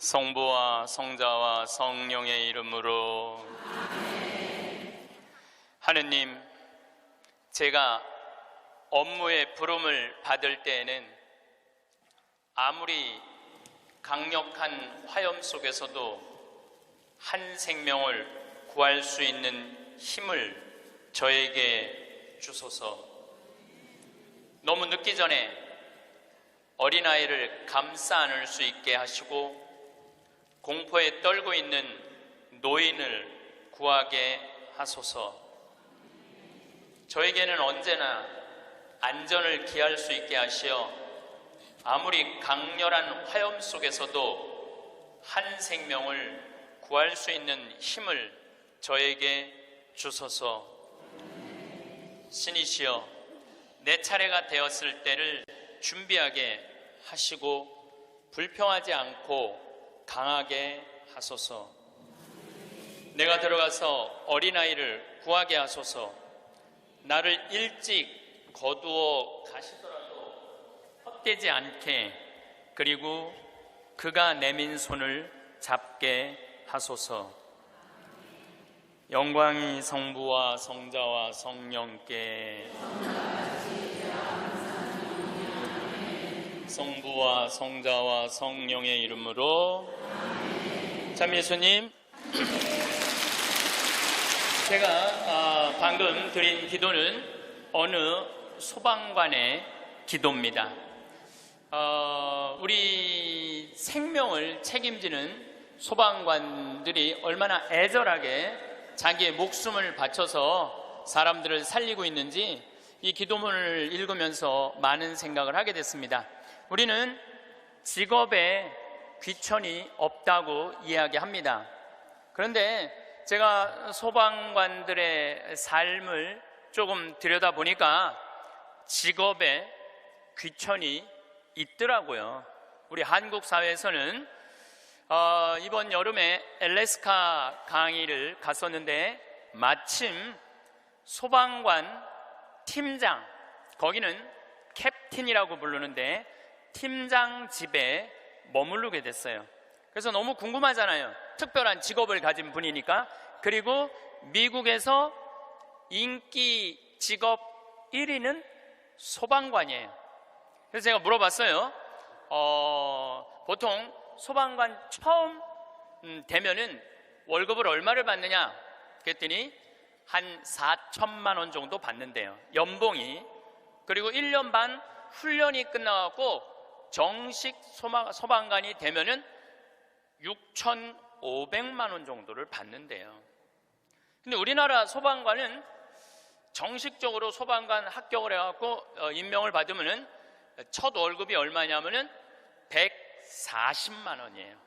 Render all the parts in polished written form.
성부와 성자와 성령의 이름으로. 하느님, 제가 업무의 부름을 받을 때에는 아무리 강력한 화염 속에서도 한 생명을 구할 수 있는 힘을 저에게 주소서. 너무 늦기 전에 어린아이를 감싸 안을 수 있게 하시고 공포에 떨고 있는 노인을 구하게 하소서. 저에게는 언제나 안전을 기할 수 있게 하시어 아무리 강렬한 화염 속에서도 한 생명을 구할 수 있는 힘을 저에게 주소서. 신이시여, 내 차례가 되었을 때를 준비하게 하시고 불평하지 않고 강하게 하소서. 내가 들어가서 어린아이를 구하게 하소서. 나를 일찍 거두어 가시더라도 헛되지 않게, 그리고 그가 내민 손을 잡게 하소서. 영광이 성부와 성자와 성령께, 성부와 성자와 성령의 이름으로. 참 예수님, 제가 방금 드린 기도는 어느 소방관의 기도입니다. 우리 생명을 책임지는 소방관들이 얼마나 애절하게 자기의 목숨을 바쳐서 사람들을 살리고 있는지 이 기도문을 읽으면서 많은 생각을 하게 됐습니다. 우리는 직업에 귀천이 없다고 이야기합니다. 그런데 제가 소방관들의 삶을 조금 들여다보니까 직업에 귀천이 있더라고요. 우리 한국 사회에서는 이번 여름에 알래스카 강의를 갔었는데 마침 소방관 팀장, 거기는 캡틴이라고 부르는데 팀장 집에 머무르게 됐어요. 그래서 너무 궁금하잖아요. 특별한 직업을 가진 분이니까. 그리고 미국에서 인기 직업 1위는 소방관이에요. 그래서 제가 물어봤어요. 보통 소방관 처음 되면은 월급을 얼마를 받느냐? 그랬더니 한 4천만 원 정도 받는데요, 연봉이. 그리고 1년 반 훈련이 끝나고 정식 소방관이 되면은 6,500만 원 정도를 받는데요. 근데 우리나라 소방관은 정식적으로 소방관 합격을 해갖고 임명을 받으면은 첫 월급이 얼마냐면은 140만 원이에요.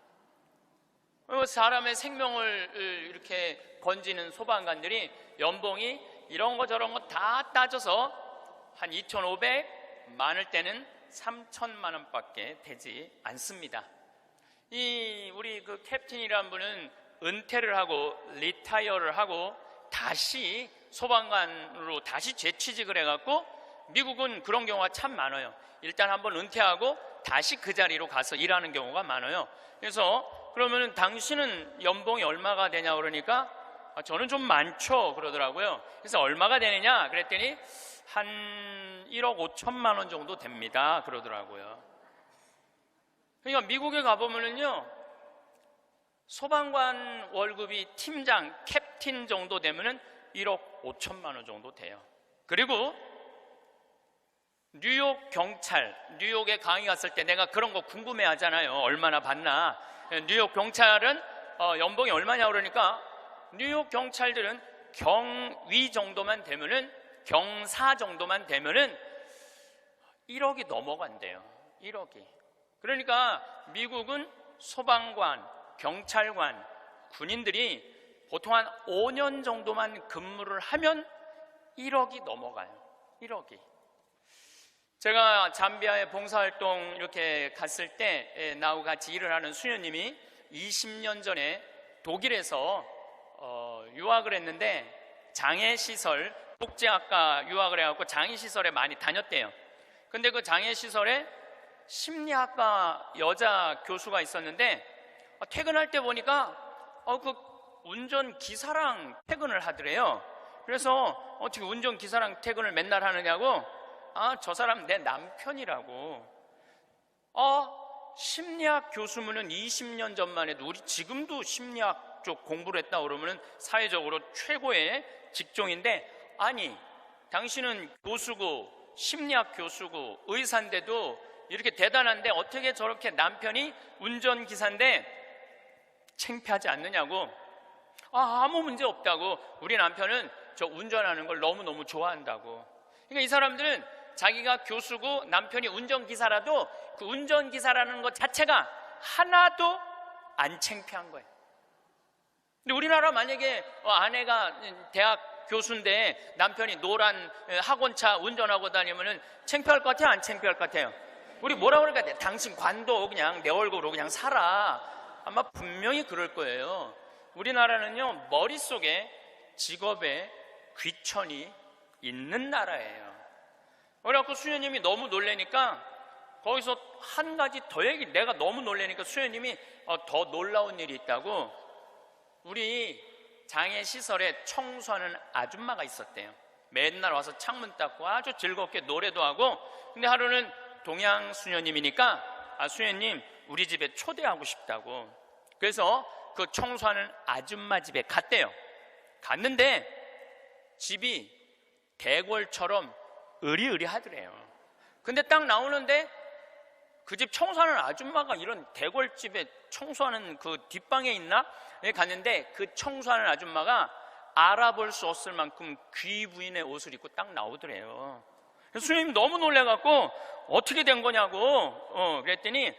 사람의 생명을 이렇게 건지는 소방관들이 연봉이 이런 거 저런 거 다 따져서 한 2,500, 많을 때는 3천만 원밖에 되지 않습니다. 우리 그 캡틴이라는 분은 은퇴를 하고 리타이어를 하고 다시 소방관으로 다시 재취직을 해갖고, 미국은 그런 경우가 참 많아요. 일단 한번 은퇴하고 다시 그 자리로 가서 일하는 경우가 많아요. 그래서 그러면은 당신은 연봉이 얼마가 되냐 그러니까 저는 좀 많죠 그러더라고요. 그래서 얼마가 되느냐 그랬더니 한 1억 5천만 원 정도 됩니다 그러더라고요. 그러니까 미국에 가보면은요, 소방관 월급이 팀장, 캡틴 정도 되면은 1억 5천만 원 정도 돼요. 그리고 뉴욕 경찰, 뉴욕에 강의 갔을 때 내가 그런 거 궁금해 하잖아요. 얼마나 받나. 뉴욕 경찰은 연봉이 얼마냐 그러니까 뉴욕 경찰들은 경위 정도만 되면은, 경사 정도만 되면은 1억이 넘어간대요. 1억이. 그러니까 미국은 소방관, 경찰관, 군인들이 보통 한 5년 정도만 근무를 하면 1억이 넘어가요. 1억이. 제가 잠비아에 봉사활동 이렇게 갔을 때 나하고 같이 일을 하는 수녀님이 20년 전에 독일에서 유학을 했는데 장애시설, 복지학과 유학을 해갖고 장애시설에 많이 다녔대요. 근데 그 장애시설에 심리학과 여자 교수가 있었는데 퇴근할 때 보니까 그 운전기사랑 퇴근을 하더래요. 그래서 어떻게 운전기사랑 퇴근을 맨날 하느냐고, 저 사람 내 남편이라고. 심리학 교수면은 20년 전만 해도, 우리 지금도 심리학 쪽 공부를 했다 그러면은 사회적으로 최고의 직종인데, 아니 당신은 교수고 심리학 교수고 의사인데도 이렇게 대단한데 어떻게 저렇게 남편이 운전기사인데 창피하지 않느냐고. 아무 문제 없다고. 우리 남편은 저 운전하는 걸 너무너무 좋아한다고. 그러니까 이 사람들은 자기가 교수고 남편이 운전기사라도 그 운전기사라는 것 자체가 하나도 안 창피한 거예요. 근데 우리나라 만약에 아내가 대학 교수인데 남편이 노란 학원차 운전하고 다니면은 창피할 것 같아요? 안 창피할 것 같아요? 우리 뭐라 그럴까? 당신 관도 그냥 내 얼굴로 그냥 살아. 아마 분명히 그럴 거예요. 우리나라는요, 머릿속에 직업에 귀천이 있는 나라예요. 그래갖고 수녀님이 너무 놀래니까 거기서 한 가지 더 얘기, 내가 너무 놀래니까 수녀님이 더 놀라운 일이 있다고. 우리 장애시설에 청소하는 아줌마가 있었대요. 맨날 와서 창문 닦고 아주 즐겁게 노래도 하고. 근데 하루는 동양 수녀님이니까 수녀님 우리 집에 초대하고 싶다고. 그래서 그 청소하는 아줌마 집에 갔대요. 갔는데 집이 대궐처럼 으리으리하더래요. 근데 딱 나오는데 그 집 청소하는 아줌마가 이런 대궐집에 청소하는 그 뒷방에 있나? 갔는데 그 청소하는 아줌마가 알아볼 수 없을 만큼 귀 부인의 옷을 입고 딱 나오더래요. 수녀님 너무 놀래갖고 어떻게 된 거냐고 그랬더니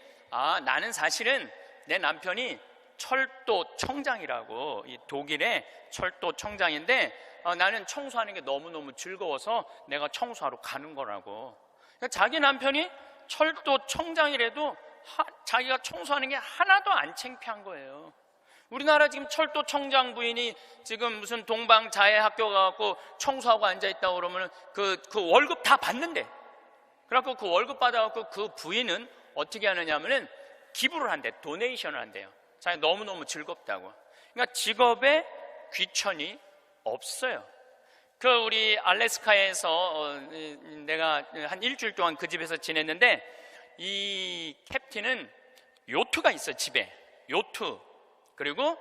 나는 사실은 내 남편이 철도청장이라고, 이 독일의 철도청장인데 나는 청소하는 게 너무너무 즐거워서 내가 청소하러 가는 거라고. 그러니까 자기 남편이 철도청장이라도 자기가 청소하는 게 하나도 안 창피한 거예요. 우리나라 지금 철도청장 부인이 지금 무슨 동방자애학교 가갖고 청소하고 앉아있다고 그러면 그 월급 다 받는데, 그래갖고 그 월급 받아갖고 그 부인은 어떻게 하느냐면은 기부를 한대, 도네이션을 한대요. 자기 너무너무 즐겁다고. 그러니까 직업에 귀천이 없어요. 우리 알래스카에서 내가 한 일주일 동안 그 집에서 지냈는데, 이 캡틴은 요트가 있어요. 집에 요트, 그리고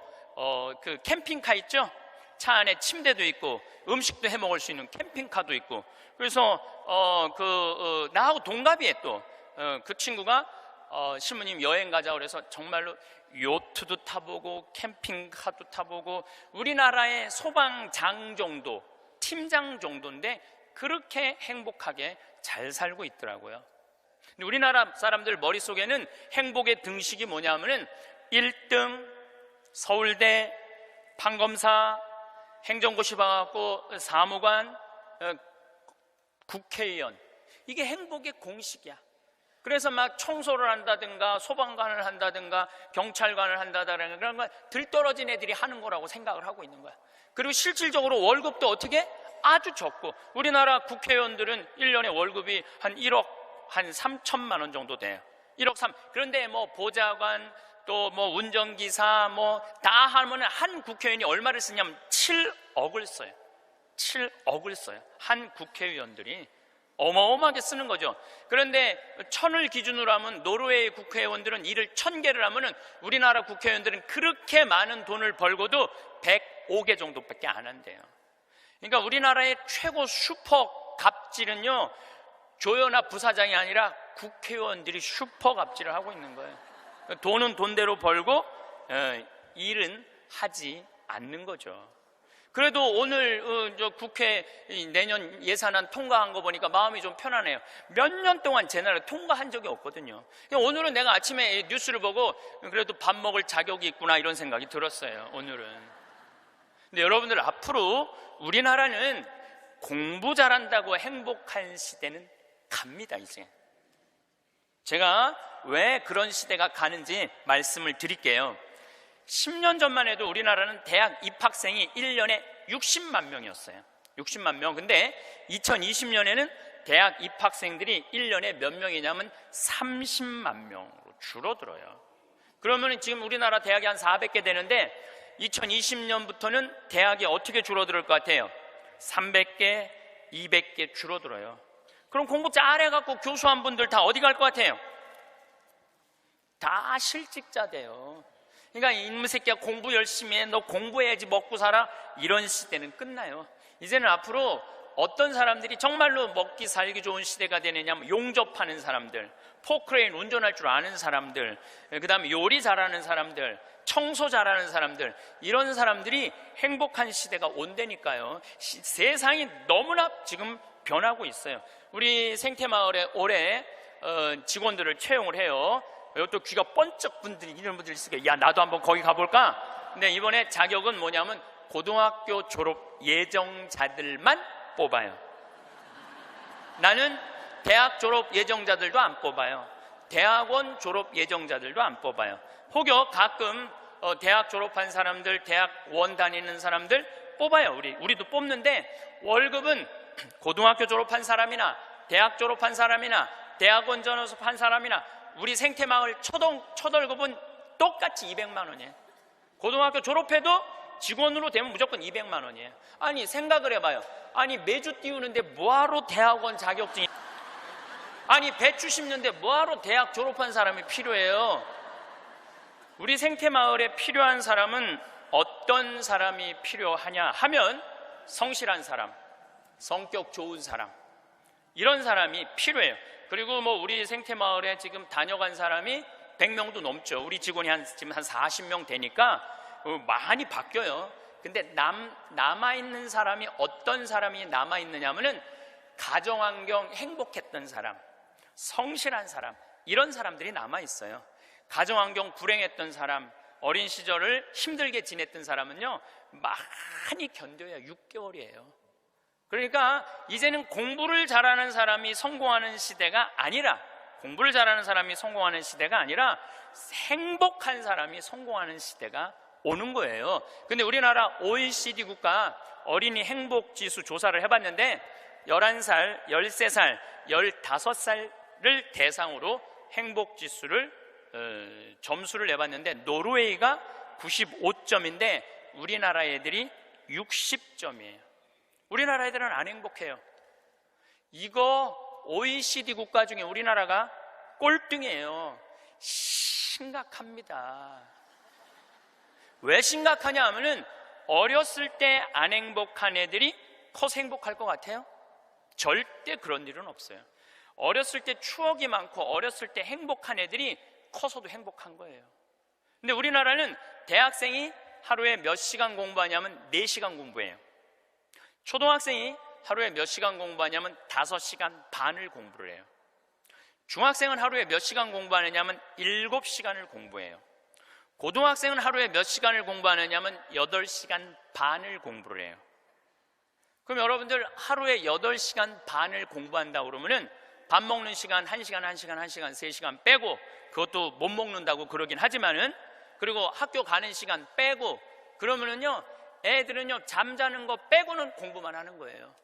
그 캠핑카 있죠. 차 안에 침대도 있고 음식도 해 먹을 수 있는 캠핑카도 있고. 그래서 나하고 동갑이에요. 또 그 친구가 신부님 여행 가자 그래서 정말로 요트도 타보고 캠핑카도 타보고, 우리나라의 소방장 정도, 팀장 정도인데 그렇게 행복하게 잘 살고 있더라고요. 근데 우리나라 사람들 머릿속에는 행복의 등식이 뭐냐면은 1등, 서울대, 판검사, 행정고시 봐갖고 사무관, 국회의원, 이게 행복의 공식이야. 그래서 막 청소를 한다든가 소방관을 한다든가 경찰관을 한다든가 그런 거 들떨어진 애들이 하는 거라고 생각을 하고 있는 거야. 그리고 실질적으로 월급도 어떻게? 아주 적고. 우리나라 국회의원들은 1년에 월급이 한 1억 한 3천만 원 정도 돼요. 1억 3. 그런데 뭐 보좌관 또 뭐 운전기사 뭐 다 하면 한 국회의원이 얼마를 쓰냐면 7억을 써요. 7억을 써요. 한 국회의원들이 어마어마하게 쓰는 거죠. 그런데 1000을 기준으로 하면 노르웨이 국회의원들은 일을 1000개를 하면은 우리나라 국회의원들은 그렇게 많은 돈을 벌고도 105개 정도밖에 안 한대요. 그러니까 우리나라의 최고 슈퍼 갑질은요, 조연아 부사장이 아니라 국회의원들이 슈퍼 갑질을 하고 있는 거예요. 돈은 돈대로 벌고 일은 하지 않는 거죠. 그래도 오늘 저 국회 내년 예산안 통과한 거 보니까 마음이 좀 편하네요. 몇 년 동안 제 나라 통과한 적이 없거든요. 오늘은 내가 아침에 뉴스를 보고 그래도 밥 먹을 자격이 있구나 이런 생각이 들었어요. 오늘은. 근데 여러분들, 앞으로 우리나라는 공부 잘한다고 행복한 시대는 갑니다. 이제 제가 왜 그런 시대가 가는지 말씀을 드릴게요. 10년 전만 해도 우리나라는 대학 입학생이 1년에 60만 명이었어요. 60만 명. 근데 2020년에는 대학 입학생들이 1년에 몇 명이냐면 30만 명으로 줄어들어요. 그러면 지금 우리나라 대학이 한 400개 되는데 2020년부터는 대학이 어떻게 줄어들 것 같아요? 300개, 200개 줄어들어요. 그럼 공부 잘해갖고 교수한 분들 다 어디 갈 것 같아요? 다 실직자 돼요. 그러니까 이놈의 새끼야 공부 열심히 해, 너 공부해야지 먹고 살아, 이런 시대는 끝나요. 이제는 앞으로 어떤 사람들이 정말로 먹기 살기 좋은 시대가 되느냐면 용접하는 사람들, 포크레인 운전할 줄 아는 사람들, 그 다음에 요리 잘하는 사람들, 청소 잘하는 사람들, 이런 사람들이 행복한 시대가 온다니까요. 세상이 너무나 지금 변하고 있어요. 우리 생태마을에 올해 직원들을 채용을 해요. 이것도 귀가 번쩍 분들이 이런 분들이 있으니까 야 나도 한번 거기 가볼까? 근데 이번에 자격은 뭐냐면 고등학교 졸업 예정자들만 뽑아요. 나는 대학 졸업 예정자들도 안 뽑아요. 대학원 졸업 예정자들도 안 뽑아요. 혹여 가끔 대학 졸업한 사람들, 대학원 다니는 사람들 뽑아요. 우리도 뽑는데 월급은 고등학교 졸업한 사람이나 대학 졸업한 사람이나 대학원 졸업한 사람이나 우리 생태마을 첫 월급은 똑같이 200만 원이에요. 고등학교 졸업해도 직원으로 되면 무조건 200만 원이에요. 아니 생각을 해봐요. 아니 매주 띄우는데 뭐하러 대학원 자격증이, 아니 배추 심는데 뭐하러 대학 졸업한 사람이 필요해요? 우리 생태마을에 필요한 사람은 어떤 사람이 필요하냐 하면 성실한 사람, 성격 좋은 사람, 이런 사람이 필요해요. 그리고 뭐 우리 생태마을에 지금 다녀간 사람이 100명도 넘죠. 우리 직원이 지금 한 40명 되니까 많이 바뀌어요. 근데 남아있는 사람이 어떤 사람이 남아있느냐 하면은 가정환경 행복했던 사람, 성실한 사람, 이런 사람들이 남아있어요. 가정환경 불행했던 사람, 어린 시절을 힘들게 지냈던 사람은요 많이 견뎌야 6개월이에요. 그러니까 이제는 공부를 잘하는 사람이 성공하는 시대가 아니라, 공부를 잘하는 사람이 성공하는 시대가 아니라 행복한 사람이 성공하는 시대가 오는 거예요. 근데 우리나라 OECD 국가 어린이 행복지수 조사를 해봤는데 11살, 13살, 15살을 대상으로 행복지수를 점수를 내봤는데 노르웨이가 95점인데 우리나라 애들이 60점이에요. 우리나라 애들은 안 행복해요. 이거 OECD 국가 중에 우리나라가 꼴등이에요. 심각합니다. 왜 심각하냐 하면은 어렸을 때 안 행복한 애들이 커서 행복할 것 같아요? 절대 그런 일은 없어요. 어렸을 때 추억이 많고 어렸을 때 행복한 애들이 커서도 행복한 거예요. 근데 우리나라는 대학생이 하루에 몇 시간 공부하냐면 4시간 공부해요. 초등학생이 하루에 몇 시간 공부하냐면 5시간 반을 공부를 해요. 중학생은 하루에 몇 시간 공부하느냐면 7시간을 공부해요. 고등학생은 하루에 몇 시간을 공부하느냐면 8시간 반을 공부를 해요. 그럼 여러분들 하루에 8시간 반을 공부한다고 그러면은 밥 먹는 시간 1시간, 1시간, 1시간, 3시간 빼고, 그것도 못 먹는다고 그러긴 하지만은, 그리고 학교 가는 시간 빼고, 그러면은요 애들은요 잠자는 거 빼고는 공부만 하는 거예요.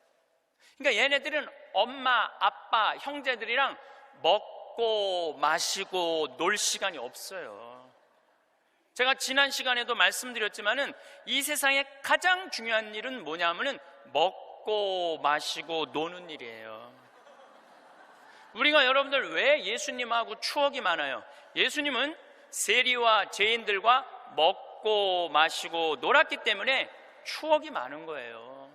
그러니까 얘네들은 엄마, 아빠, 형제들이랑 먹고 마시고 놀 시간이 없어요. 제가 지난 시간에도 말씀드렸지만은 이 세상에 가장 중요한 일은 뭐냐면은 먹고 마시고 노는 일이에요. 우리가 여러분들 왜 예수님하고 추억이 많아요? 예수님은 세리와 죄인들과 먹고 마시고 놀았기 때문에 추억이 많은 거예요.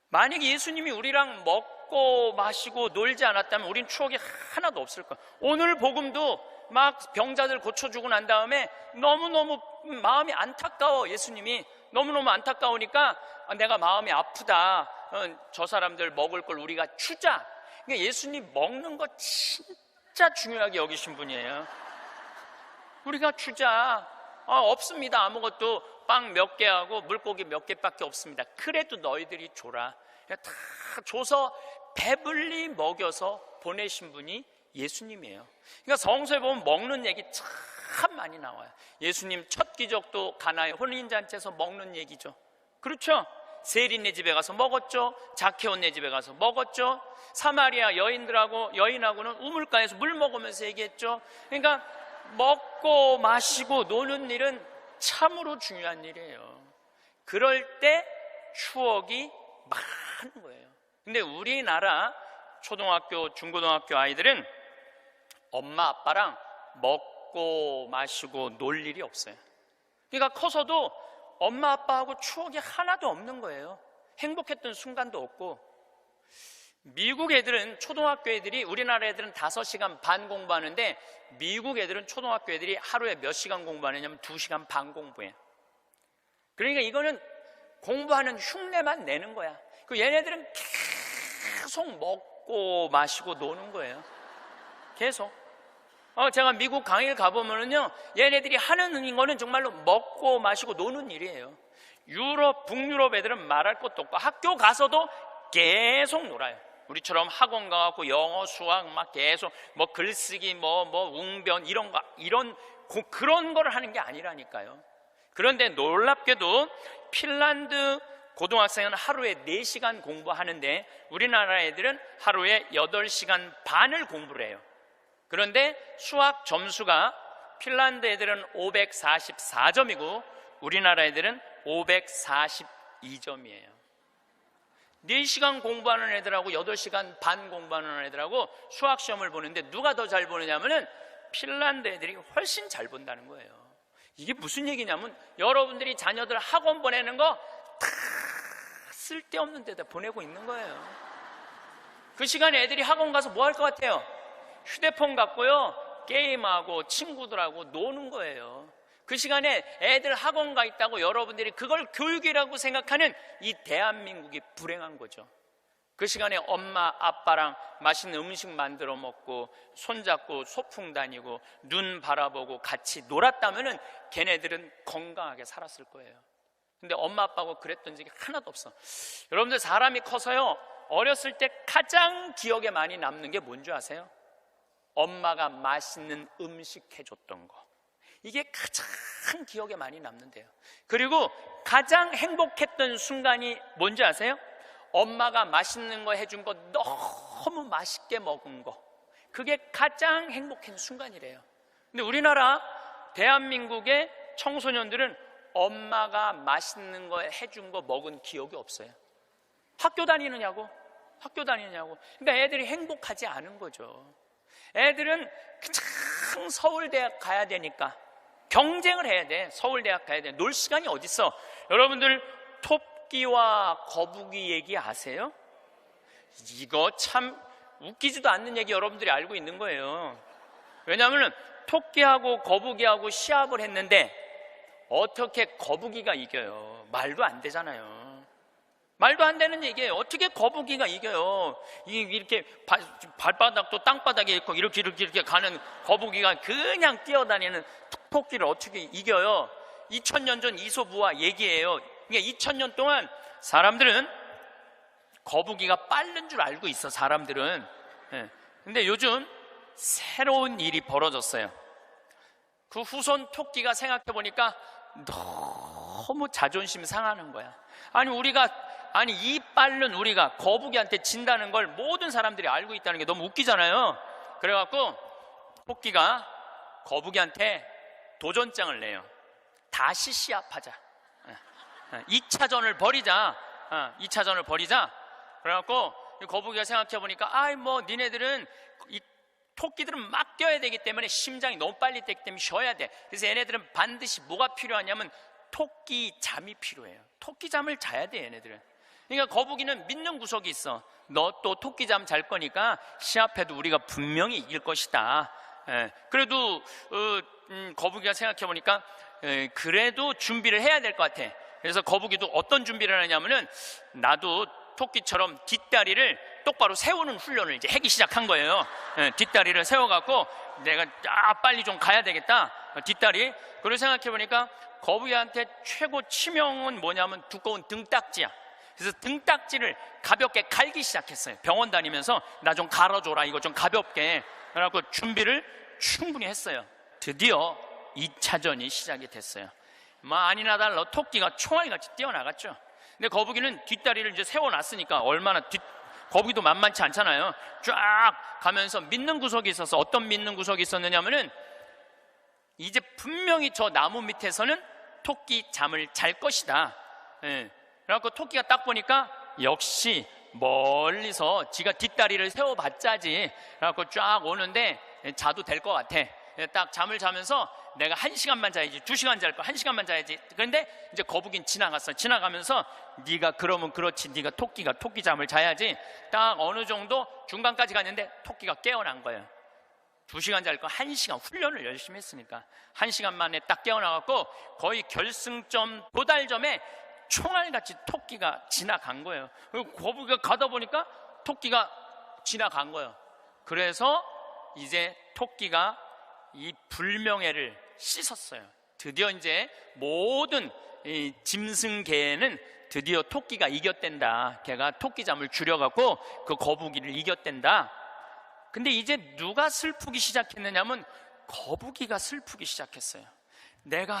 만약에 예수님이 우리랑 먹고 마시고 놀지 않았다면 우린 추억이 하나도 없을 거예요. 오늘 복음도 막 병자들 고쳐주고 난 다음에 너무너무 마음이 안타까워. 예수님이 너무너무 안타까우니까 내가 마음이 아프다. 저 사람들 먹을 걸 우리가 주자. 그러니까 예수님 먹는 거 진짜 중요하게 여기신 분이에요. 우리가 주자. 없습니다. 아무것도 빵 몇 개하고 물고기 몇 개밖에 없습니다. 그래도 너희들이 줘라. 다 줘서 배불리 먹여서 보내신 분이 예수님이에요. 그러니까 성서에 보면 먹는 얘기 참 많이 나와요. 예수님 첫 기적도 가나의 혼인잔치에서 먹는 얘기죠. 그렇죠? 세리네 집에 가서 먹었죠. 자케오네 집에 가서 먹었죠. 사마리아 여인하고는 우물가에서 물 먹으면서 얘기했죠. 그러니까 먹고 마시고 노는 일은 참으로 중요한 일이에요. 그럴 때 추억이 많은 거예요. 근데 우리나라 초등학교, 중고등학교 아이들은 엄마 아빠랑 먹고 마시고 놀 일이 없어요. 그러니까 커서도 엄마 아빠하고 추억이 하나도 없는 거예요. 행복했던 순간도 없고. 미국 애들은, 초등학교 애들이, 우리나라 애들은 5시간 반 공부하는데 미국 애들은 초등학교 애들이 하루에 몇 시간 공부하느냐면 2시간 반 공부해. 그러니까 이거는 공부하는 흉내만 내는 거야. 그 얘네들은 계속 먹고 마시고 노는 거예요. 계속. 제가 미국 강의를 가보면은요, 얘네들이 하는 거는 정말로 먹고 마시고 노는 일이에요. 유럽, 북유럽 애들은 말할 것도 없고 학교 가서도 계속 놀아요. 우리처럼 학원 가갖고 영어, 수학 막 계속 뭐 글쓰기, 뭐 웅변 그런 거를 하는 게 아니라니까요. 그런데 놀랍게도 핀란드 고등학생은 하루에 4시간 공부하는데 우리나라 애들은 하루에 8시간 반을 공부를 해요. 그런데 수학 점수가 핀란드 애들은 544점이고 우리나라 애들은 542점이에요. 4시간 공부하는 애들하고 8시간 반 공부하는 애들하고 수학 시험을 보는데 누가 더 잘 보느냐면은 핀란드 애들이 훨씬 잘 본다는 거예요. 이게 무슨 얘기냐면 여러분들이 자녀들 학원 보내는 거 다 쓸데없는 데다 보내고 있는 거예요. 그 시간에 애들이 학원 가서 뭐 할 것 같아요? 휴대폰 갖고요, 게임하고 친구들하고 노는 거예요. 그 시간에 애들 학원 가 있다고 여러분들이 그걸 교육이라고 생각하는 이 대한민국이 불행한 거죠. 그 시간에 엄마 아빠랑 맛있는 음식 만들어 먹고 손잡고 소풍 다니고 눈 바라보고 같이 놀았다면은 걔네들은 건강하게 살았을 거예요. 근데 엄마 아빠하고 그랬던 적이 하나도 없어. 여러분들 사람이 커서요, 어렸을 때 가장 기억에 많이 남는 게 뭔지 아세요? 엄마가 맛있는 음식 해줬던 거. 이게 가장 기억에 많이 남는데요. 그리고 가장 행복했던 순간이 뭔지 아세요? 엄마가 맛있는 거 해준 거 너무 맛있게 먹은 거. 그게 가장 행복한 순간이래요. 근데 우리나라 대한민국의 청소년들은 엄마가 맛있는 거 해준 거 먹은 기억이 없어요. 학교 다니느냐고. 그러니까 애들이 행복하지 않은 거죠. 애들은 그냥 서울대학 가야 되니까 경쟁을 해야 돼. 서울대학 가야 돼. 놀 시간이 어딨어. 여러분들 토끼와 거북이 얘기 아세요? 이거 참 웃기지도 않는 얘기 여러분들이 알고 있는 거예요. 왜냐하면 토끼하고 거북이하고 시합을 했는데 어떻게 거북이가 이겨요? 말도 안 되잖아요. 말도 안 되는 얘기예요. 어떻게 거북이가 이겨요? 이렇게 발바닥도 땅바닥에 있고 이렇게 가는 거북이가 그냥 뛰어다니는 토끼를 어떻게 이겨요? 2000년 전 이솝우화 얘기예요. 그러니까 2000년 동안 사람들은 거북이가 빠른 줄 알고 있어, 사람들은. 근데 요즘 새로운 일이 벌어졌어요. 그 후손 토끼가 생각해보니까 너무 자존심 상하는 거야. 아니 이 빠른 우리가 거북이한테 진다는 걸 모든 사람들이 알고 있다는 게 너무 웃기잖아요. 그래갖고 토끼가 거북이한테 도전장을 내요. 다시 시합하자. 2차전을 벌이자. 2차전을 벌이자. 그래갖고 거북이가 생각해보니까 니네들은 이 토끼들은 막 뛰어야 되기 때문에 심장이 너무 빨리 뛰기 때문에 쉬어야 돼. 그래서 얘네들은 반드시 뭐가 필요하냐면 토끼 잠이 필요해요. 토끼 잠을 자야 돼, 얘네들은. 그러니까 거북이는 믿는 구석이 있어. 너 또 토끼 잠 잘 거니까 시합해도 우리가 분명히 이길 것이다. 그래도 거북이가 생각해보니까 그래도 준비를 해야 될 것 같아. 그래서 거북이도 어떤 준비를 하냐면은 나도 토끼처럼 뒷다리를 똑바로 세우는 훈련을 이제 하기 시작한 거예요. 뒷다리를 세워갖고 내가 빨리 좀 가야 되겠다. 뒷다리. 그리고 생각해보니까 거북이한테 최고 치명은 뭐냐면 두꺼운 등딱지야. 그래서 등딱지를 가볍게 갈기 시작했어요. 병원 다니면서 나 좀 갈아줘라, 이거 좀 가볍게. 그래갖고 준비를 충분히 했어요. 드디어 2차전이 시작이 됐어요. 아니나 달라 토끼가 총알같이 뛰어나갔죠. 근데 거북이는 뒷다리를 이제 세워놨으니까 거북이도 만만치 않잖아요. 쫙 가면서 믿는 구석이 있어서 어떤 믿는 구석이 있었느냐면은 이제 분명히 저 나무 밑에서는 토끼 잠을 잘 것이다. 그래갖고 토끼가 딱 보니까 역시 멀리서 지가 뒷다리를 세워봤자지. 그래갖고 쫙 오는데 자도 될 것 같아. 딱 잠을 자면서 내가 1시간만 자야지, 2시간 잘 거, 1시간만 자야지. 그런데 이제 거북이는 지나갔어. 지나가면서 네가 그러면 그렇지, 네가 토끼가 토끼 잠을 자야지. 딱 어느 정도 중간까지 갔는데 토끼가 깨어난 거예요. 2시간 잘 거 1시간 훈련을 열심히 했으니까 1시간 만에 딱 깨어나갖고 거의 결승점 도달점에 총알같이 토끼가 지나간 거예요. 그리고 거북이가 가다 보니까 토끼가 지나간 거예요. 그래서 이제 토끼가 이 불명예를 씻었어요. 드디어 이제 모든 이 짐승계에는 드디어 토끼가 이겼댄다. 걔가 토끼잠을 줄여갖고 그 거북이를 이겼댄다. 근데 이제 누가 슬프기 시작했느냐면 거북이가 슬프기 시작했어요. 내가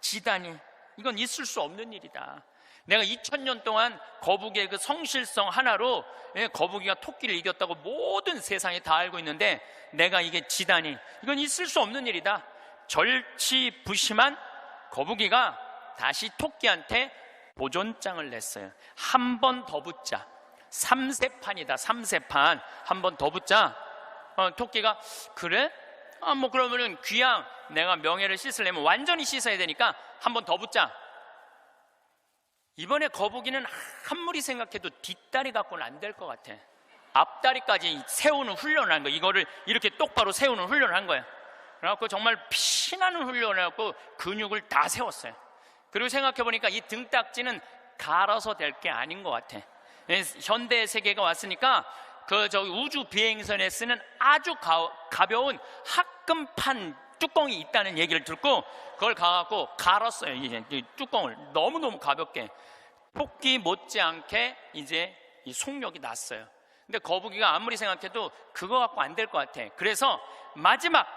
지다니, 이건 있을 수 없는 일이다. 내가 2000년 동안 거북이의 그 성실성 하나로 거북이가 토끼를 이겼다고 모든 세상이 다 알고 있는데 내가 이게 지다니, 이건 있을 수 없는 일이다. 절치부심한 거북이가 다시 토끼한테 도전장을 냈어요. 한 번 더 붙자. 3세판이다. 3세판. 한 번 더 붙자. 토끼가 그래? 뭐 그러면은 귀양 내가 명예를 씻으려면 완전히 씻어야 되니까 한 번 더 붙자. 이번에 거북이는 아무리 생각해도 뒷다리 갖고는 안 될 것 같아. 앞다리까지 세우는 훈련을 한 거야. 이거를 이렇게 똑바로 세우는 훈련을 한 거야. 그래갖고 정말 피나는 훈련을 해갖고 근육을 다 세웠어요. 그리고 생각해보니까 이 등딱지는 갈아서 될 게 아닌 것 같아. 현대 세계가 왔으니까 그 저기 우주 비행선에 쓰는 아주 가벼운 합금판 뚜껑이 있다는 얘기를 듣고 그걸 가갖고 갈았어요. 이 뚜껑을 너무너무 가볍게. 토끼 못지않게 이제 이 속력이 났어요. 근데 거북이가 아무리 생각해도 그거 갖고 안 될 것 같아. 그래서 마지막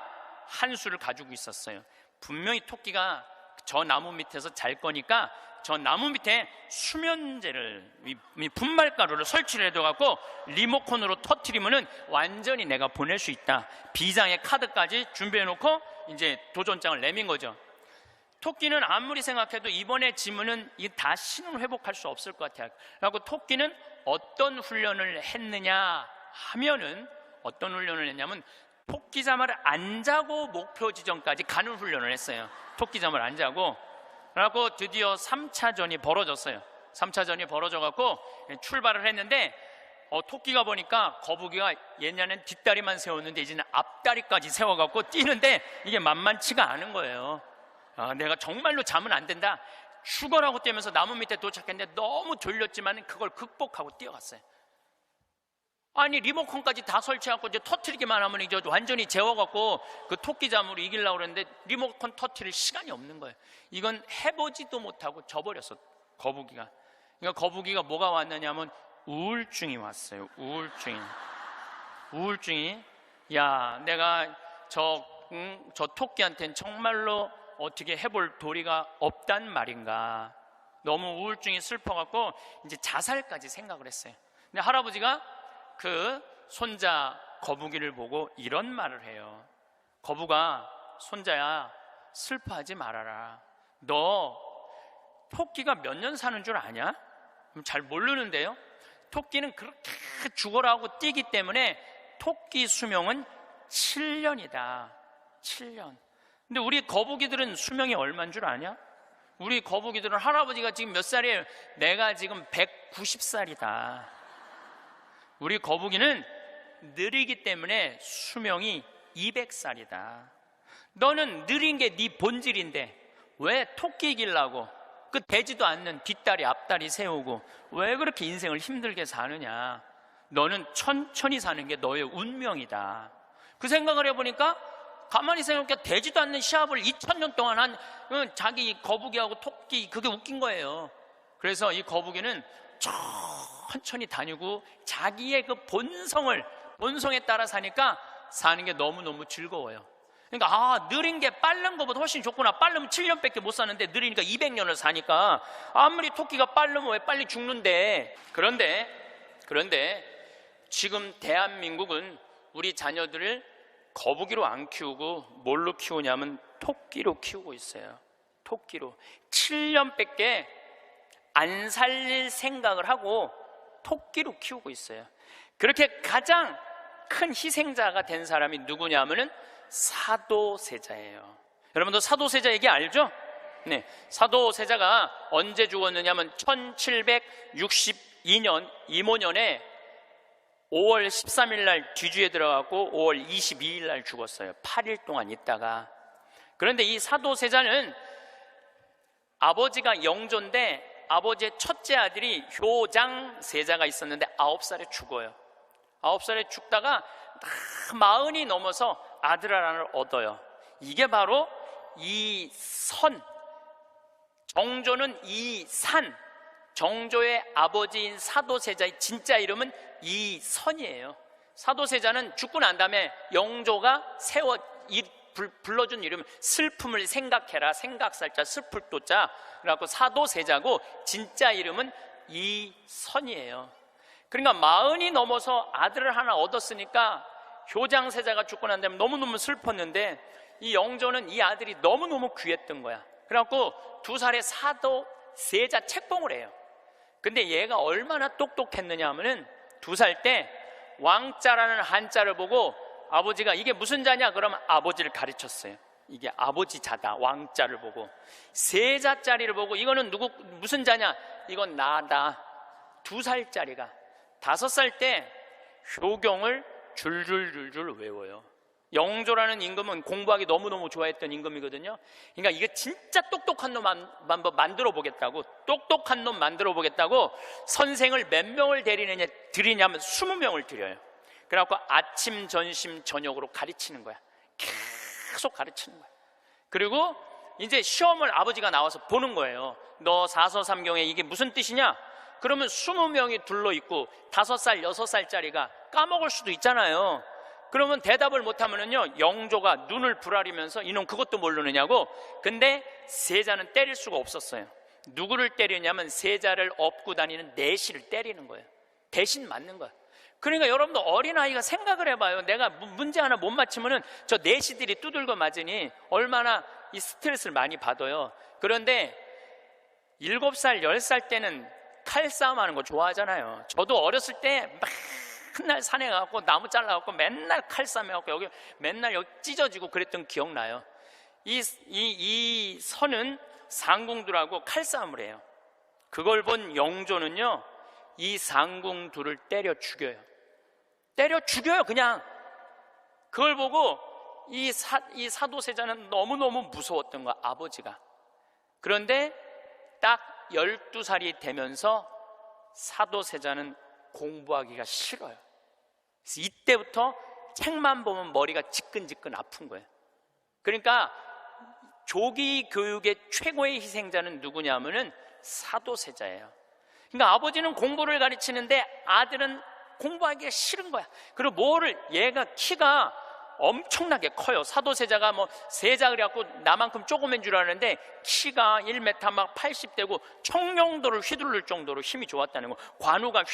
한 수를 가지고 있었어요. 분명히 토끼가 저 나무 밑에서 잘 거니까 저 나무 밑에 수면제를, 이 분말가루를 설치를 해둬갖고 리모컨으로 터트리면은 완전히 내가 보낼 수 있다. 비장의 카드까지 준비해놓고 이제 도전장을 내민 거죠. 토끼는 아무리 생각해도 이번에 지면은 이 다시는 회복할 수 없을 것 같아요. 그리고 토끼는 어떤 훈련을 했느냐 하면은, 어떤 훈련을 했냐면 토끼잠을 안 자고 목표 지점까지 가는 훈련을 했어요. 토끼잠을 안 자고. 그래갖고 드디어 3차전이 벌어졌어요. 3차전이 벌어져갖고 출발을 했는데 토끼가 보니까 거북이가 옛날엔 뒷다리만 세웠는데 이제는 앞다리까지 세워갖고 뛰는데 이게 만만치가 않은 거예요. 내가 정말로 자면 안 된다. 죽어라고 뛰면서 나무 밑에 도착했는데 너무 졸렸지만 그걸 극복하고 뛰어갔어요. 아니 리모컨까지 다 설치하고 이제 터트리기만 하면 이제 완전히 재워갖고 그 토끼잠으로 이기려고 그랬는데 리모컨 터트릴 시간이 없는 거예요. 이건 해보지도 못하고 져버렸어, 거북이가. 그러니까 거북이가 뭐가 왔느냐면 우울증이 왔어요. 우울증이 야, 내가 저 토끼한테는 정말로 어떻게 해볼 도리가 없단 말인가. 너무 우울증이 슬퍼갖고 이제 자살까지 생각을 했어요. 근데 할아버지가 그 손자 거북이를 보고 이런 말을 해요. 거북아, 손자야, 슬퍼하지 말아라. 너 토끼가 몇 년 사는 줄 아냐? 잘 모르는데요. 토끼는 그렇게 죽어라 하고 뛰기 때문에 토끼 수명은 7년이다. 7년. 근데 우리 거북이들은 수명이 얼마인 줄 아냐? 우리 거북이들은 할아버지가 지금 몇 살이에요? 내가 지금 190살이다. 우리 거북이는 느리기 때문에 수명이 200살이다. 너는 느린 게 네 본질인데 왜 토끼 이기려고 그 되지도 않는 뒷다리 앞다리 세우고 왜 그렇게 인생을 힘들게 사느냐. 너는 천천히 사는 게 너의 운명이다. 그 생각을 해보니까 가만히 생각해 되지도 않는 시합을 2000년 동안 한 자기 거북이하고 토끼, 그게 웃긴 거예요. 그래서 이 거북이는 천천히 다니고 자기의 그 본성에 따라 사니까 사는 게 너무너무 즐거워요. 그러니까 느린 게 빠른 것보다 훨씬 좋구나. 빠르면 7년밖에 못 사는데 느리니까 200년을 사니까 아무리 토끼가 빠르면 왜 빨리 죽는데. 그런데 지금 대한민국은 우리 자녀들을 거북이로 안 키우고 뭘로 키우냐면 토끼로 키우고 있어요. 토끼로 7년밖에 안 살릴 생각을 하고 토끼로 키우고 있어요. 그렇게 가장 큰 희생자가 된 사람이 누구냐면은 사도세자예요. 여러분도 사도세자 얘기 알죠? 네, 사도세자가 언제 죽었느냐면 1762년 이모년에 5월 13일 날 뒤주에 들어가고 5월 22일 날 죽었어요. 8일 동안 있다가. 그런데 이 사도세자는 아버지가 영조인데 아버지의 첫째 아들이 효장세자가 있었는데 9살에 죽어요. 9살에 죽다가 40이 넘어서 아들 하나를 얻어요. 이게 바로 이선, 정조는 이산, 정조의 아버지인 사도세자의 진짜 이름은 이선이에요. 사도세자는 죽고 난 다음에 영조가 불러준 이름은 슬픔을 생각해라, 생각살자 슬플 도자, 그래갖고 사도세자고 진짜 이름은 이선이에요. 그러니까 40이 넘어서 아들을 하나 얻었으니까 효장세자가 죽고 난 다음에 너무너무 슬펐는데 이 영조는 이 아들이 너무너무 귀했던 거야. 그래갖고 2살에 사도세자 책봉을 해요. 근데 얘가 얼마나 똑똑했느냐 하면은 2살 때 왕자라는 한자를 보고 아버지가 이게 무슨 자냐 그러면 아버지를 가르쳤어요. 이게 아버지 자다. 왕자를 보고 세자짜리를 보고 이거는 무슨 자냐, 이건 나다. 2살짜리가 5살 때 효경을 줄줄줄줄 외워요. 영조라는 임금은 공부하기 너무너무 좋아했던 임금이거든요. 그러니까 이거 진짜 똑똑한 놈 만들어 보겠다고, 똑똑한 놈 만들어 보겠다고 선생을 몇 명을 들이냐면 20명을 들여요. 그래갖고 아침, 점심, 저녁으로 가르치는 거야. 계속 가르치는 거야. 그리고 이제 시험을 아버지가 나와서 보는 거예요. 너 사서삼경에 이게 무슨 뜻이냐? 그러면 20명이 둘러있고 5살, 6살짜리가 까먹을 수도 있잖아요. 그러면 대답을 못하면은요, 영조가 눈을 부라리면서 이놈 그것도 모르느냐고. 근데 세자는 때릴 수가 없었어요. 누구를 때리냐면 세자를 업고 다니는 내시를 때리는 거예요. 대신 맞는 거예요. 그러니까 여러분도 어린아이가 생각을 해봐요. 내가 문제 하나 못 맞히면은 저 내시들이 두들겨 맞으니 얼마나 이 스트레스를 많이 받아요. 그런데 7살, 10살 때는 칼싸움 하는 거 좋아하잖아요. 저도 어렸을 때 맨날 산에 가고 나무 잘라갖고 맨날 칼싸움 해갖고 여기 맨날 여기 찢어지고 그랬던 기억나요. 이 선은 상궁들하고 칼싸움을 해요. 그걸 본 영조는요, 이 상궁들을 때려 죽여요. 때려 죽여요, 그냥. 그걸 보고 이 사도세자는 너무너무 무서웠던 거야, 아버지가. 그런데 딱 12살이 되면서 사도세자는 공부하기가 싫어요. 그래서 이때부터 책만 보면 머리가 지끈지끈 아픈 거예요. 그러니까 조기 교육의 최고의 희생자는 누구냐면은 사도세자예요. 그러니까 아버지는 공부를 가르치는데 아들은 공부하기가 싫은 거야. 그리고 얘가 키가 엄청나게 커요. 사도세자가 세자 그래갖고 나만큼 조그만 줄 아는데 키가 1m 막 80대고 청룡도를 휘두를 정도로 힘이 좋았다는 거. 관우가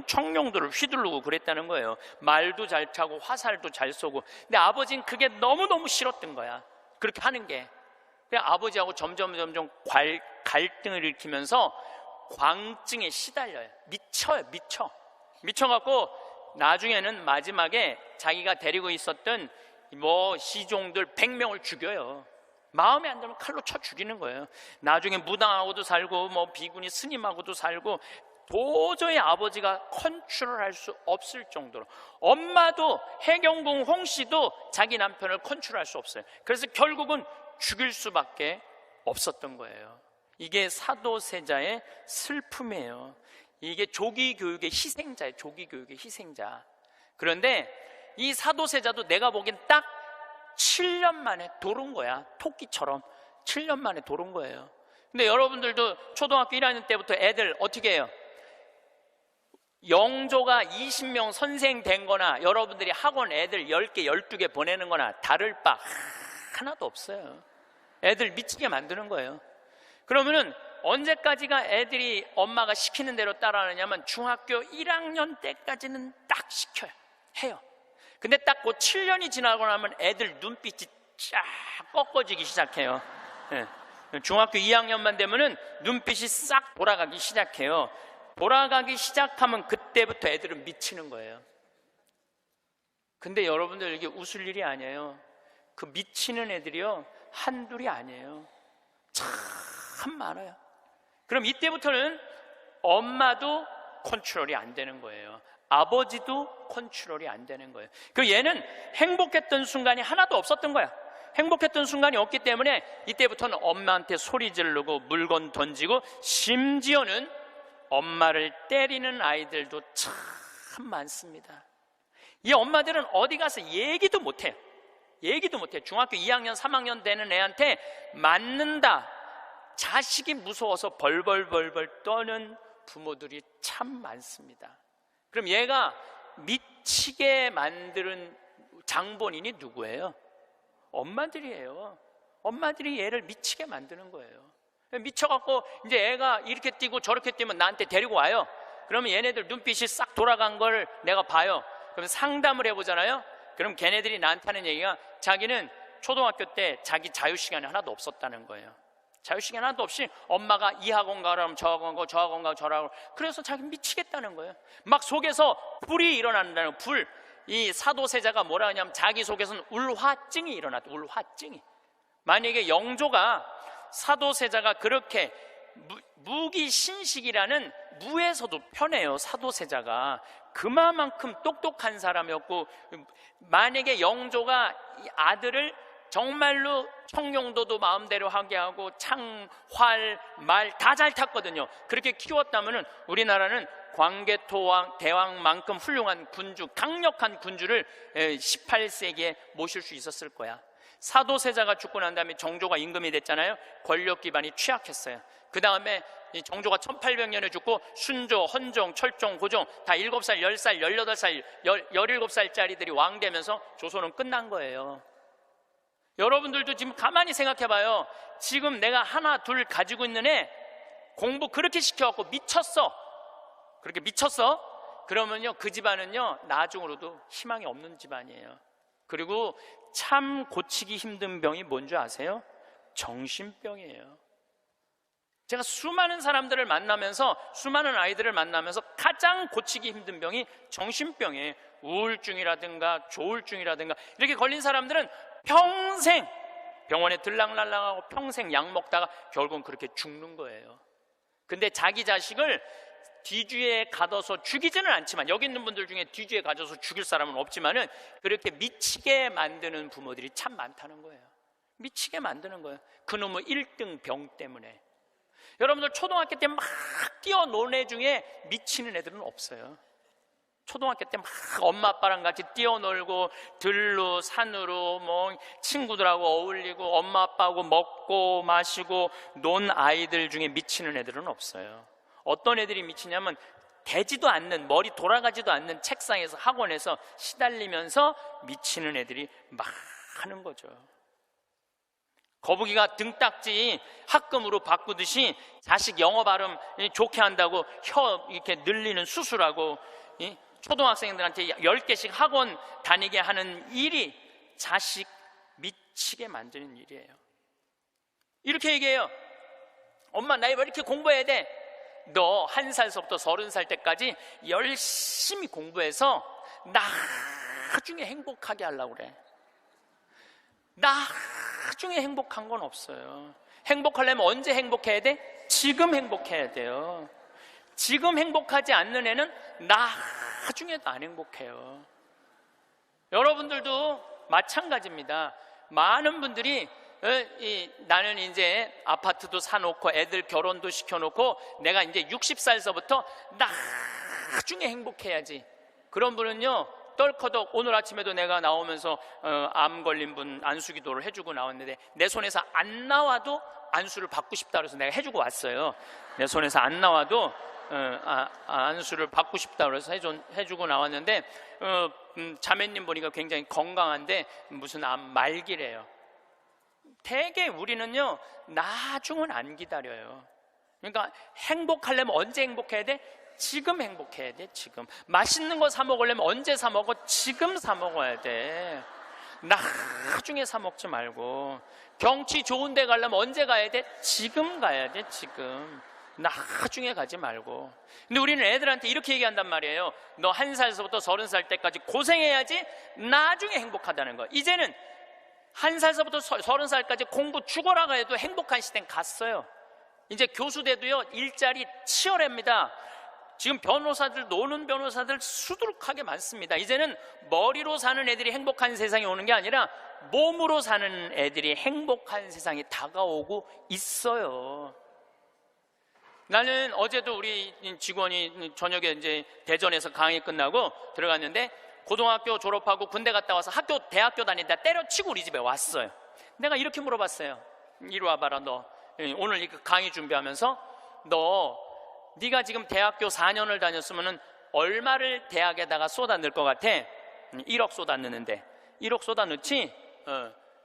청룡도를 휘두르고 그랬다는 거예요. 말도 잘 타고 화살도 잘 쏘고. 근데 아버지는 그게 너무너무 싫었던 거야, 그렇게 하는 게. 그래서 아버지하고 점점 갈등을 일으키면서 광증에 시달려요. 미쳐갖고 나중에는 마지막에 자기가 데리고 있었던 시종들 100명을 죽여요. 마음에 안 들면 칼로 쳐 죽이는 거예요. 나중에 무당하고도 살고 비구니 스님하고도 살고 도저히 아버지가 컨트롤할 수 없을 정도로. 엄마도 해경궁 홍씨도 자기 남편을 컨트롤할 수 없어요. 그래서 결국은 죽일 수밖에 없었던 거예요. 이게 사도세자의 슬픔이에요. 이게 조기교육의 희생자예요. 조기교육의 희생자. 그런데 이 사도세자도 내가 보기엔 딱 7년 만에 돌은 거야. 토끼처럼 7년 만에 돌은 거예요. 근데 여러분들도 초등학교 1학년 때부터 애들 어떻게 해요? 영조가 20명 선생 된 거나 여러분들이 학원 애들 10개, 12개 보내는 거나 다를 바 하나도 없어요. 애들 미치게 만드는 거예요. 그러면은 언제까지가 애들이 엄마가 시키는 대로 따라하느냐면 중학교 1학년 때까지는 딱 시켜요. 해요. 근데 딱 그 7년이 지나고 나면 애들 눈빛이 쫙 꺾어지기 시작해요. 예. 중학교 2학년만 되면은 눈빛이 싹 돌아가기 시작해요. 돌아가기 시작하면 그때부터 애들은 미치는 거예요. 근데 여러분들 이게 웃을 일이 아니에요. 그 미치는 애들이요 한둘이 아니에요. 참 많아요. 그럼 이때부터는 엄마도 컨트롤이 안 되는 거예요. 아버지도 컨트롤이 안 되는 거예요. 그 얘는 행복했던 순간이 하나도 없었던 거야. 행복했던 순간이 없기 때문에 이때부터는 엄마한테 소리 지르고 물건 던지고 심지어는 엄마를 때리는 아이들도 참 많습니다. 이 엄마들은 어디 가서 얘기도 못해요. 얘기도 못해. 중학교 2학년, 3학년 되는 애한테 맞는다. 자식이 무서워서 벌벌벌벌 떠는 부모들이 참 많습니다. 그럼 얘가 미치게 만드는 장본인이 누구예요? 엄마들이에요. 엄마들이 얘를 미치게 만드는 거예요. 미쳐갖고 이제 애가 이렇게 뛰고 저렇게 뛰면 나한테 데리고 와요. 그러면 얘네들 눈빛이 싹 돌아간 걸 내가 봐요. 그럼 상담을 해보잖아요. 그럼 걔네들이 나한테 하는 얘기가 자기는 초등학교 때 자기 자유시간이 하나도 없었다는 거예요. 자유시간 하나도 없이 엄마가 이 학원 가라면 저 학원 가고 저 학원 가고 저 학원 가고 그래서 자기 미치겠다는 거예요. 막 속에서 불이 일어난다는 거예요. 불. 이 사도세자가 뭐라 하냐면 자기 속에서는 울화증이 일어났다. 울화증이. 만약에 영조가 사도세자가 그렇게 무기신식이라는 무에서도 편해요. 사도세자가 그만큼 똑똑한 사람이었고 만약에 영조가 이 아들을 정말로 청룡도도 마음대로 하게 하고 창, 활, 말 다 잘 탔거든요. 그렇게 키웠다면 우리나라는 광개토왕 대왕만큼 훌륭한 군주, 강력한 군주를 18세기에 모실 수 있었을 거야. 사도세자가 죽고 난 다음에 정조가 임금이 됐잖아요. 권력 기반이 취약했어요. 그 다음에 정조가 1800년에 죽고 순조, 헌종, 철종, 고종 다 7살, 10살, 18살, 17살짜리들이 왕 되면서 조선은 끝난 거예요. 여러분들도 지금 가만히 생각해봐요. 지금 내가 하나 둘 가지고 있는 애 공부 그렇게 시켜갖고 미쳤어. 그렇게 미쳤어? 그러면요 그 집안은요 나중으로도 희망이 없는 집안이에요. 그리고 참 고치기 힘든 병이 뭔지 아세요? 정신병이에요. 제가 수많은 사람들을 만나면서 수많은 아이들을 만나면서 가장 고치기 힘든 병이 정신병이에요. 우울증이라든가 조울증이라든가 이렇게 걸린 사람들은 평생 병원에 들락날락하고 평생 약 먹다가 결국은 그렇게 죽는 거예요. 근데 자기 자식을 뒤주에 가둬서 죽이지는 않지만 여기 있는 분들 중에 뒤주에 가둬서 죽일 사람은 없지만은 그렇게 미치게 만드는 부모들이 참 많다는 거예요. 미치게 만드는 거예요. 그놈의 1등 병 때문에. 여러분들 초등학교 때 막 뛰어노는 애 중에 미치는 애들은 없어요. 초등학교 때 막 엄마 아빠랑 같이 뛰어놀고 들로 산으로 뭐 친구들하고 어울리고 엄마 아빠하고 먹고 마시고 논 아이들 중에 미치는 애들은 없어요. 어떤 애들이 미치냐면 되지도 않는, 머리 돌아가지도 않는 책상에서 학원에서 시달리면서 미치는 애들이 많은 거죠. 거북이가 등딱지 합금으로 바꾸듯이 자식 영어 발음 좋게 한다고 혀 이렇게 늘리는 수술하고 초등학생들한테 10개씩 학원 다니게 하는 일이 자식 미치게 만드는 일이에요. 이렇게 얘기해요. 엄마 나 왜 이렇게 공부해야 돼? 너 1살서부터 30살 때까지 열심히 공부해서 나중에 행복하게 하려고 그래. 나중에 행복한 건 없어요. 행복하려면 언제 행복해야 돼? 지금 행복해야 돼요. 지금 행복하지 않는 애는 나중에도 안 행복해요. 여러분들도 마찬가지입니다. 많은 분들이 나는 이제 아파트도 사놓고 애들 결혼도 시켜놓고 내가 이제 60살서부터 나중에 행복해야지. 그런 분은요 떨커덕 오늘 아침에도 내가 나오면서 암 걸린 분 안수기도를 해주고 나왔는데 내 손에서 안 나와도 안수를 받고 싶다 그래서 내가 해주고 왔어요. 내 손에서 안 나와도 안수를 받고 싶다 그래서 해주고 나왔는데 자매님 보니까 굉장히 건강한데 무슨 암 말기래요. 대개 우리는요 나중은 안 기다려요. 그러니까 행복하려면 언제 행복해야 돼? 지금 행복해야 돼. 지금 맛있는 거 사 먹으려면 언제 사 먹어? 지금 사 먹어야 돼. 나중에 사 먹지 말고. 경치 좋은 데 가려면 언제 가야 돼? 지금 가야 돼. 지금. 나중에 가지 말고. 근데 우리는 애들한테 이렇게 얘기한단 말이에요. 너 1살서부터 30살 때까지 고생해야지 나중에 행복하다는 거. 이제는 1살서부터 30살까지 공부 죽어라 해도 행복한 시대는 갔어요. 이제 교수 돼도요 일자리 치열합니다. 지금 변호사들, 노는 변호사들 수두룩하게 많습니다. 이제는 머리로 사는 애들이 행복한 세상이 오는 게 아니라 몸으로 사는 애들이 행복한 세상이 다가오고 있어요. 나는 어제도 우리 직원이 저녁에 이제 대전에서 강의 끝나고 들어갔는데 고등학교 졸업하고 군대 갔다 와서 대학교 다니다 때려치고 우리 집에 왔어요. 내가 이렇게 물어봤어요. 이리 와봐라. 너 오늘 이 강의 준비하면서 네가 지금 대학교 4년을 다녔으면 얼마를 대학에다가 쏟아 넣을 것 같아? 1억 쏟아 넣는데 1억 쏟아 넣지?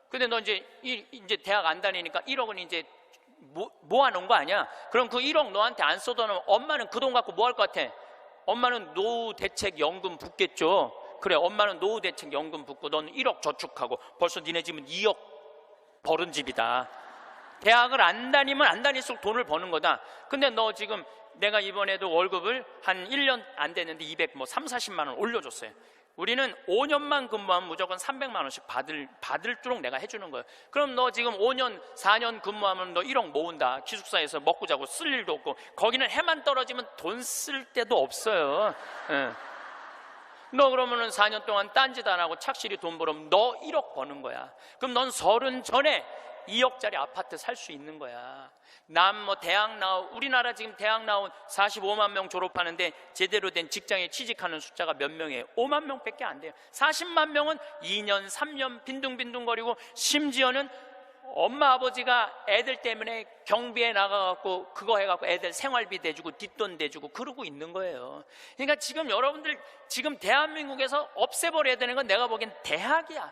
근데 너 이제 대학 안 다니니까 1억은 이제 모아놓은 거 아니야? 그럼 그 1억 너한테 안 쏟아놓으면 엄마는 그 돈 갖고 뭐 할 것 같아? 엄마는 노후대책연금 붓겠죠. 그래, 엄마는 노후대책연금 붓고 넌 1억 저축하고 벌써 니네 집은 2억 벌은 집이다. 대학을 안 다니면 안 다닐수록 돈을 버는 거다. 근데 너 지금 내가 이번에도 월급을 한 1년 안 됐는데 30-40만 원 올려줬어요. 우리는 5년만 근무하면 무조건 300만 원씩 받을도록 내가 해주는 거예요. 그럼 너 지금 5년, 4년 근무하면 너 1억 모은다. 기숙사에서 먹고 자고 쓸 일도 없고 거기는 해만 떨어지면 돈 쓸 데도 없어요. 너 그러면은 4년 동안 딴짓 안 하고 착실히 돈 벌으면 너 1억 버는 거야. 그럼 넌 30 전에 2억짜리 아파트 살 수 있는 거야. 우리나라 지금 대학 나온 45만 명 졸업하는데 제대로 된 직장에 취직하는 숫자가 몇 명이에요? 5만 명밖에 안 돼요. 40만 명은 2년, 3년 빈둥빈둥거리고 심지어는 엄마 아버지가 애들 때문에 경비에 나가갖고 그거 해갖고 애들 생활비 대주고 뒷돈 대주고 그러고 있는 거예요. 그러니까 지금 여러분들 지금 대한민국에서 없애버려야 되는 건 내가 보기엔 대학이야.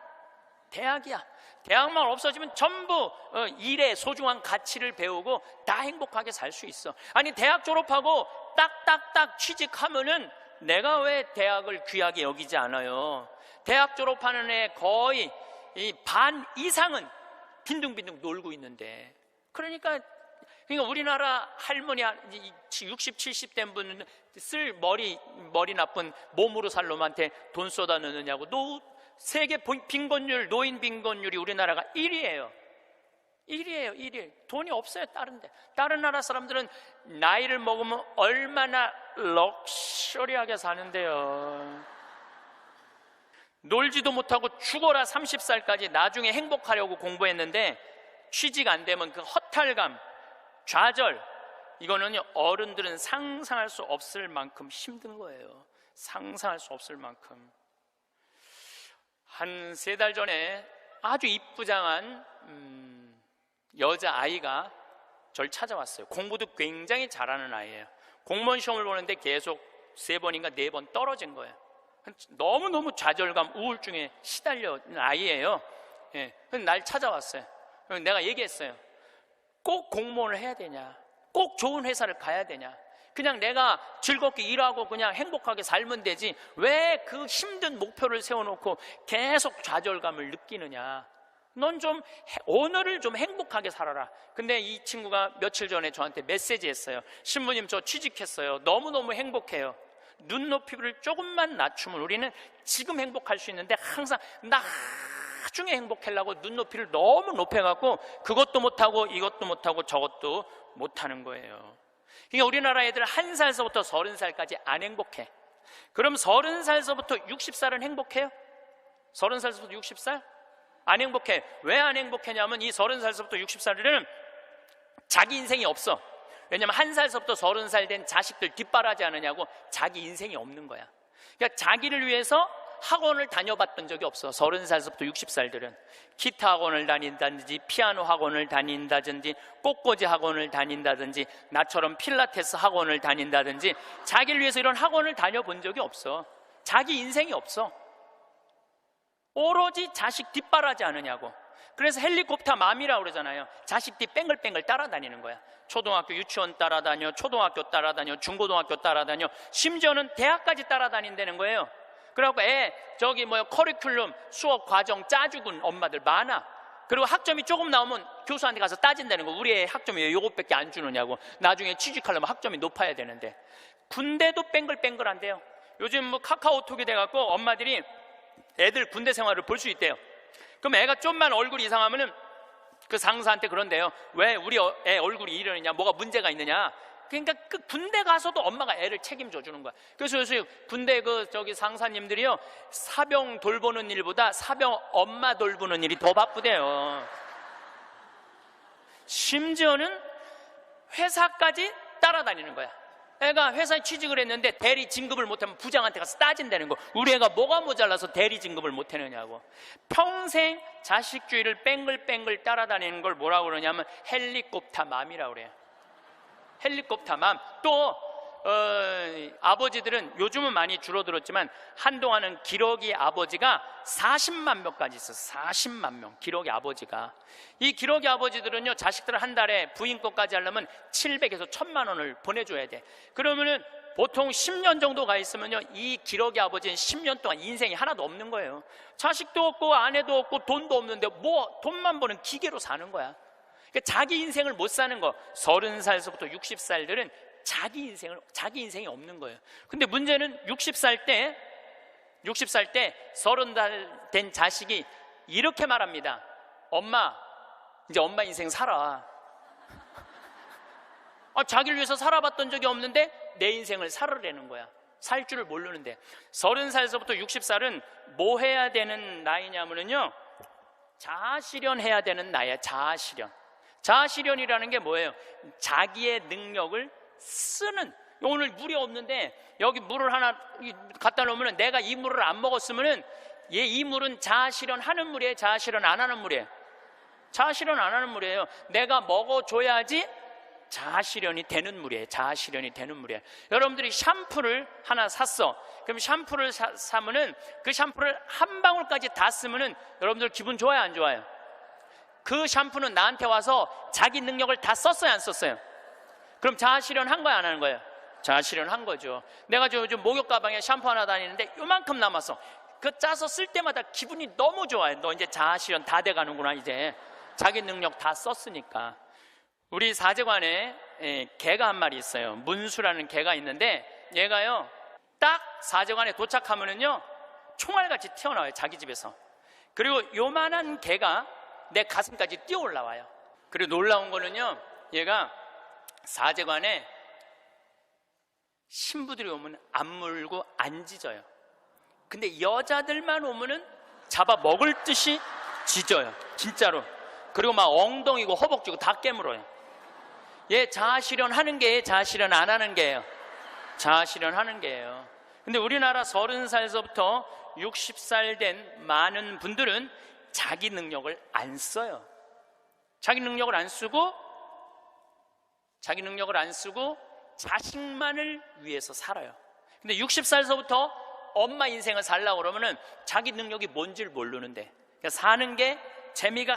대학만 없어지면 전부 일의 소중한 가치를 배우고 다 행복하게 살 수 있어. 아니 대학 졸업하고 딱딱딱 취직하면은 내가 왜 대학을 귀하게 여기지 않아요? 대학 졸업하는 애 거의 반 이상은 빈둥빈둥 놀고 있는데 그러니까 우리나라 할머니 60, 70 된 분은 쓸 머리 나쁜 몸으로 살 놈한테 돈 쏟아 넣느냐고. 세계 빈곤율, 노인 빈곤율이 우리나라가 1위예요. 1위. 돈이 없어요. 다른 나라 사람들은 나이를 먹으면 얼마나 럭셔리하게 사는데요. 놀지도 못하고 죽어라 30살까지 나중에 행복하려고 공부했는데 취직 안 되면 그 허탈감, 좌절, 이거는요 어른들은 상상할 수 없을 만큼 힘든 거예요. 상상할 수 없을 만큼. 한 3달 전에 아주 이쁘장한 여자아이가 절 찾아왔어요. 공부도 굉장히 잘하는 아이예요. 공무원 시험을 보는데 계속 3번인가 4번 떨어진 거예요. 너무너무 좌절감, 우울증에 시달려있는 아이예요. 날 찾아왔어요. 내가 얘기했어요. 꼭 공무원을 해야 되냐? 꼭 좋은 회사를 가야 되냐? 그냥 내가 즐겁게 일하고 그냥 행복하게 살면 되지 왜 그 힘든 목표를 세워놓고 계속 좌절감을 느끼느냐? 넌 좀 오늘을 좀 행복하게 살아라. 근데 이 친구가 며칠 전에 저한테 메시지 했어요. 신부님, 저 취직했어요. 너무너무 행복해요. 눈높이를 조금만 낮추면 우리는 지금 행복할 수 있는데 항상 나중에 행복하려고 눈높이를 너무 높여갖고 그것도 못하고 이것도 못하고 저것도 못하는 거예요. 그러니까 우리나라 애들 1살서부터 30살까지 안 행복해. 그럼 30살서부터 60살은 행복해요? 30살서부터 60살? 안 행복해. 왜 안 행복하냐면 이 30살서부터 60살은 자기 인생이 없어. 왜냐면 1살서부터 30살 된 자식들 뒷바라지 않느냐고 자기 인생이 없는 거야. 그러니까 자기를 위해서 학원을 다녀봤던 적이 없어. 30살서부터 60살들은 기타 학원을 다닌다든지 피아노 학원을 다닌다든지 꽃꽂이 학원을 다닌다든지 나처럼 필라테스 학원을 다닌다든지 자기를 위해서 이런 학원을 다녀본 적이 없어. 자기 인생이 없어. 오로지 자식 뒷바라지 않느냐고. 그래서 헬리콥터 맘이라고 그러잖아요. 자식들이 뺑글뺑글 따라다니는 거야. 초등학교 유치원 따라다녀, 초등학교 따라다녀, 중고등학교 따라다녀, 심지어는 대학까지 따라다닌다는 거예요. 그래갖고 커리큘럼 수업 과정 짜주군 엄마들 많아. 그리고 학점이 조금 나오면 교수한테 가서 따진다는 거. 우리 애 학점이 왜 요것밖에 안 주느냐고. 나중에 취직하려면 학점이 높아야 되는데. 군대도 뺑글뺑글한데요. 요즘 뭐 카카오톡이 돼갖고 엄마들이 애들 군대 생활을 볼 수 있대요. 그럼 애가 좀만 얼굴이 이상하면은 그 상사한테 그런대요. 왜 우리 애 얼굴이 이러느냐, 뭐가 문제가 있느냐. 그러니까 그 군대 가서도 엄마가 애를 책임져 주는 거야. 그래서 요새 군대 상사님들이요, 사병 돌보는 일보다 사병 엄마 돌보는 일이 더 바쁘대요. 심지어는 회사까지 따라다니는 거야. 애가 회사에 취직을 했는데 대리 진급을 못하면 부장한테 가서 따진다는 거. 우리 애가 뭐가 모자라서 대리 진급을 못하느냐고. 평생 자식주의를 뺑글뺑글 따라다니는 걸 뭐라고 그러냐면 헬리콥터 맘이라고 그래요. 헬리콥터 맘. 또 아버지들은 요즘은 많이 줄어들었지만 한동안은 기러기 아버지가 40만 명까지 있었어요. 40만 명 기러기 아버지가. 이 기러기 아버지들은요, 자식들을 한 달에 부인 것까지 하려면 700에서 1000만 원을 보내줘야 돼. 그러면은 보통 10년 정도 가 있으면요, 이 기러기 아버지는 10년 동안 인생이 하나도 없는 거예요. 자식도 없고 아내도 없고 돈도 없는데 뭐 돈만 버는 기계로 사는 거야. 그러니까 자기 인생을 못 사는 거. 30살서부터 60살들은 자기 인생이 없는 거예요. 근데 문제는 60살 때 30살 된 자식이 이렇게 말합니다. 엄마, 이제 엄마 인생 살아. 자기를 위해서 살아봤던 적이 없는데 내 인생을 살으라는 거야. 살 줄을 모르는데. 30살서부터 60살은 뭐 해야 되는 나이냐면요, 자아실현해야 되는 나이야. 자아실현이라는 게 뭐예요? 자기의 능력을 쓰는. 오늘 물이 없는데 여기 물을 하나 갖다 놓으면 내가 이 물을 안 먹었으면은 이 물은 자아실현하는 물이에요? 자아실현 안 하는 물이에요? 자아실현 안 하는 물이에요. 내가 먹어줘야지 자아실현이 되는 물이에요. 자아실현이 되는 물이에요. 여러분들이 샴푸를 하나 샀어. 그럼 샴푸를 사면은 그 샴푸를 한 방울까지 다 쓰면은 여러분들 기분 좋아요, 안 좋아요? 그 샴푸는 나한테 와서 자기 능력을 다 썼어요, 안 썼어요? 그럼 자아실현 한 거야, 안 하는 거예요? 자아실현 한 거죠. 내가 요즘 목욕 가방에 샴푸 하나 다니는데 요만큼 남았어. 그 짜서 쓸 때마다 기분이 너무 좋아요. 너 이제 자아실현 다 돼가는구나. 이제 자기 능력 다 썼으니까. 우리 사제관에 개가 한 마리 있어요. 문수라는 개가 있는데 얘가요, 딱 사제관에 도착하면은요, 총알같이 튀어나와요, 자기 집에서. 그리고 요만한 개가 내 가슴까지 뛰어 올라와요. 그리고 놀라운 거는요, 얘가 사제관에 신부들이 오면 안 물고 안 짖어요. 근데 여자들만 오면은 잡아 먹을 듯이 짖어요, 진짜로. 그리고 막 엉덩이고 허벅지고 다 깨물어요. 얘 자아실현 하는 게 자아실현 안 하는 게예요. 자아실현 하는 게예요. 근데 우리나라 30살서부터 60살 된 많은 분들은 자기 능력을 안 써요. 자기 능력을 안 쓰고 자식만을 위해서 살아요. 근데 60살서부터 엄마 인생을 살려고 그러면은 자기 능력이 뭔지를 모르는데, 그러니까 사는 게 재미가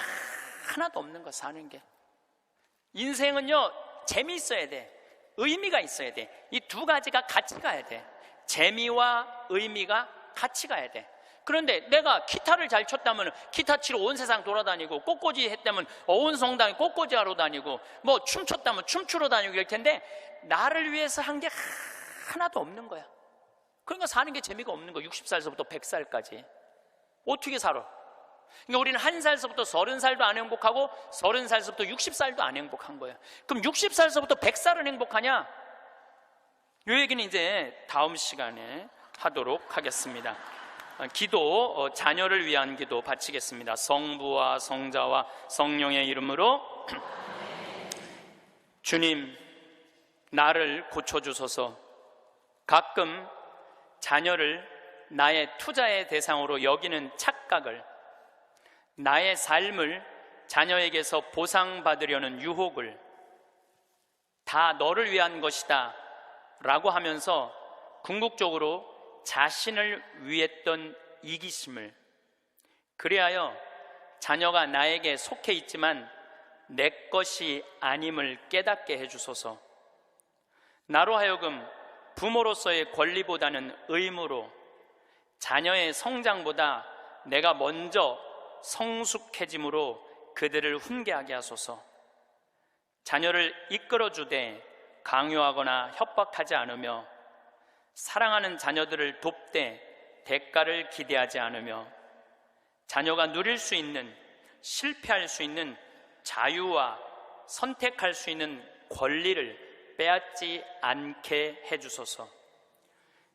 하나도 없는 거야. 사는 게. 인생은요, 재미있어야 돼. 의미가 있어야 돼. 이 두 가지가 같이 가야 돼. 재미와 의미가 같이 가야 돼. 그런데 내가 기타를 잘 쳤다면 기타 치러 온 세상 돌아다니고, 꽃꽂이 했다면 온 성당에 꽃꽂이 하러 다니고, 뭐 춤췄다면 춤추러 다니고 이럴 텐데 나를 위해서 한 게 하나도 없는 거야. 그러니까 사는 게 재미가 없는 거야. 60살서부터 100살까지 어떻게 살아? 그러니까 우리는 1살서부터 30살도 안 행복하고 30살서부터 60살도 안 행복한 거야. 그럼 60살서부터 100살은 행복하냐? 이 얘기는 이제 다음 시간에 하도록 하겠습니다. 기도, 자녀를 위한 기도 바치겠습니다. 성부와 성자와 성령의 이름으로. 주님, 나를 고쳐주소서. 가끔 자녀를 나의 투자의 대상으로 여기는 착각을, 나의 삶을 자녀에게서 보상받으려는 유혹을 다 너를 위한 것이다 라고 하면서 궁극적으로 자신을 위했던 이기심을, 그리하여 자녀가 나에게 속해 있지만 내 것이 아님을 깨닫게 해주소서. 나로 하여금 부모로서의 권리보다는 의무로, 자녀의 성장보다 내가 먼저 성숙해짐으로 그들을 훈계하게 하소서. 자녀를 이끌어주되 강요하거나 협박하지 않으며, 사랑하는 자녀들을 돕되 대가를 기대하지 않으며, 자녀가 누릴 수 있는, 실패할 수 있는 자유와 선택할 수 있는 권리를 빼앗지 않게 해주소서.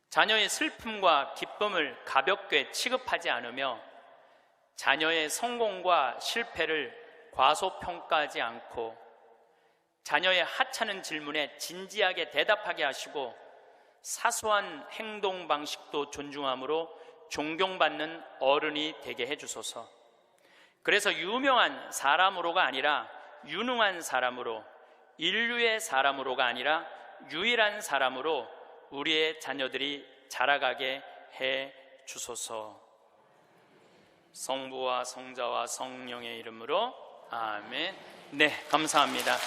자녀의 슬픔과 기쁨을 가볍게 취급하지 않으며, 자녀의 성공과 실패를 과소평가하지 않고, 자녀의 하찮은 질문에 진지하게 대답하게 하시고, 사소한 행동 방식도 존중함으로 존경받는 어른이 되게 해주소서. 그래서 유명한 사람으로가 아니라 유능한 사람으로, 인류의 사람으로가 아니라 유일한 사람으로 우리의 자녀들이 자라가게 해 주소서. 성부와 성자와 성령의 이름으로 아멘. 네, 감사합니다.